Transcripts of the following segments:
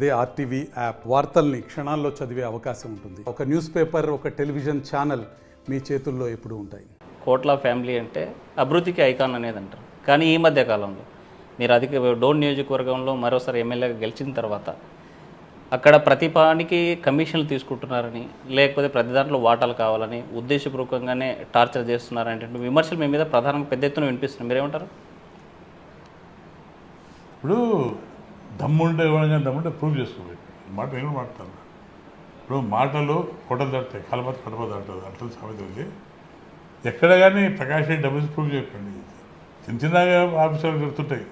అదే RTV app వార్తల్ని క్షణాల్లో చదివే అవకాశం ఉంటుంది. ఒక న్యూస్ పేపర్, ఒక టెలివిజన్ ఛానల్ మీ చేతుల్లో ఎప్పుడూ ఉంటాయి. కోట్ల ఫ్యామిలీ అంటే అభివృద్ధికి ఐకాన్ అనేది అంటారు. కానీ ఈ మధ్య కాలంలో మీరు అధిక డోన్ నియోజకవర్గంలో మరోసారి ఎమ్మెల్యేగా గెలిచిన తర్వాత అక్కడ ప్రతి పనికి కమిషన్లు తీసుకుంటున్నారని, లేకపోతే ప్రతి దాంట్లో వాటాలు కావాలని ఉద్దేశపూర్వకంగానే టార్చర్ చేస్తున్నారనే విమర్శలు మీ మీద ప్రధానంగా పెద్ద ఎత్తున వినిపిస్తున్నాయి. మీరేమంటారు? ఇప్పుడు దమ్ముంటే ఎవరైనా దమ్ముంటే ప్రూవ్ చేసుకోవాలి. మాట నేను మాట్లాడతాను. ఇప్పుడు మాటలు కొట్టలు తడతాయి, కలపతి కడపతి అంటారు, అట్లా సామెత ఉంది. ఎక్కడ కానీ ప్రకాష్ రెడ్డి డబ్బులు ప్రూవ్ చెప్పండి. చిన్న చిన్నగా ఆఫీసులు జరుగుతుంటాయి,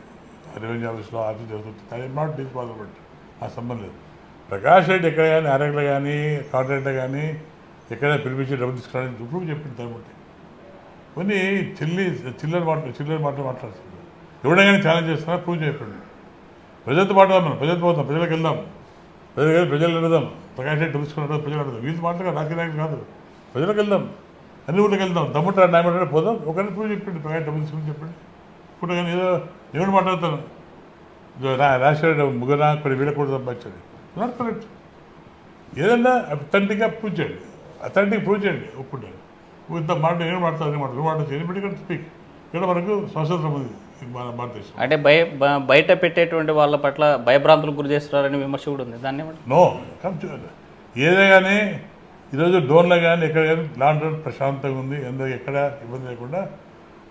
రెవెన్యూ ఆఫీస్లో ఆఫీస్ జరుగుతుంటాయి. అది నాట్ డిస్పాసిబుల్, ఆ సంబంధం లేదు. ప్రకాష్ రెడ్డి ఎక్కడ కానీ ఆర్ఎంలో కానీ కాంట్రాక్ట్లో కానీ ఎక్కడ పిలిపించి డబ్బులు తీసుకోవడానికి ప్రూవ్ చెప్పింది తగ్గుంటాయి. కొన్ని చిల్లర మాటలు మాట్లాడుతున్నారు. ఎవరైనా కానీ ఛాలెంజ్ చేస్తారా ప్రూవ్ చెప్పండి. ప్రజలతో మాట్లాడదాం, ప్రజలతో పోతాం, ప్రజలకు వెళ్దాం, ప్రజలు అడుగుదాం. ప్రకాష్ రెడ్డి తెలుసుకున్నాడు, ప్రజలు అడుగుదాం. వీళ్ళు మాట్లాడగా రాజకీయ నాయకులు కాదు, ప్రజలకు వెళ్దాం, అన్ని ఊళ్ళకి వెళ్దాం. తమ్ముంటే న్యాయమంటే పోదాం. ఒకరిని ప్రూవ్ చెప్పండి, ప్రకాష్ డబ్బులు తీసుకుని చెప్పండి. ఇప్పుడు కానీ ఏదో నేను మాట్లాడతాను, రాజశేఖర ముగ్గురు కొన్ని వీళ్ళ కూడా సంపాదించండి, నాట్ కరెక్ట్. ఏదన్నా అథెంటిక్గా ప్రూవ్ చేయండి, అథెంటిక్ ప్రూవ్ చేయండి, ఒప్పుకుంటాను. ఇంత మాట నేను మాట్లాడతాను, మాట ఎనిబడి కానీ స్పీక్. ఇక్కడ మనకు స్వాతంత్రం ఉంది భారతదేశం. అంటే బయట పెట్టేటువంటి వాళ్ళ పట్ల భయభ్రాంతులకు గురి చేస్తున్నారని విమర్శ కూడా ఉంది. దాన్ని నో ఏదే కానీ ఈరోజు డోన్లో కానీ ఎక్కడ కానీ లాంటి ప్రశాంతంగా ఉంది, ఎందుకు ఎక్కడ ఇబ్బంది లేకుండా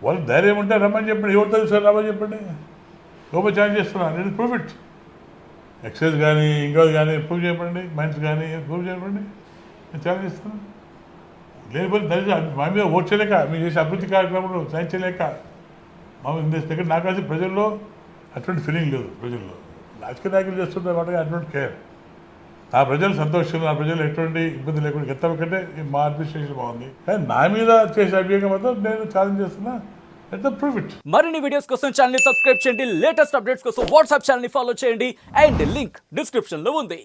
వాళ్ళు ధైర్యం ఉంటే రమ్మని చెప్పండి. ఎవరు తెలుసు సార్ రమ్మని చెప్పండి. గొప్ప ఛాన్స్ చేస్తున్నా, నేను ప్రూవ్ ఇట్. ఎక్సైజ్ కానీ ఇంకోది కానీ ప్రూవ్ చేయమండి, మైన్స్ కానీ ప్రూవ్ చేయమండి, నేను ఛాన్స్ చేస్తున్నాను. లేకపోతే దయచేసి మా మీద ఓట్ చేయలేక, మీరు చేసే అభివృద్ధి కార్యక్రమంలో సాధించలేక మామూలు దగ్గర నాకు కలిసి ప్రజల్లో అటువంటి ఫీలింగ్ లేదు. ప్రజల్లో రాజకీయ నాయకులు చేస్తున్న వాటికి అటువంటి కేర్. ఆ ప్రజలు సంతోషంగా, ఆ ప్రజలు ఎటువంటి ఇబ్బంది లేకుండా ఎత్తం కంటే మా అడ్మినిస్ట్రేషన్ బాగుంది. కానీ నా మీద చేసే అభియోగం మాత్రం నేను ఛాలెంజ్ చేస్తున్నా. Prove it. మరిన్ని వీడియోస్ కోసం ఛానల్ ని సబ్స్క్రైబ్ చేయండి. లేటెస్ట్ అప్డేట్స్ కోసం వాట్సాప్ ఛానల్ ని ఫాలో చేయండి. అండ్ లింక్ డిస్క్రిప్షన్ లో ఉంది.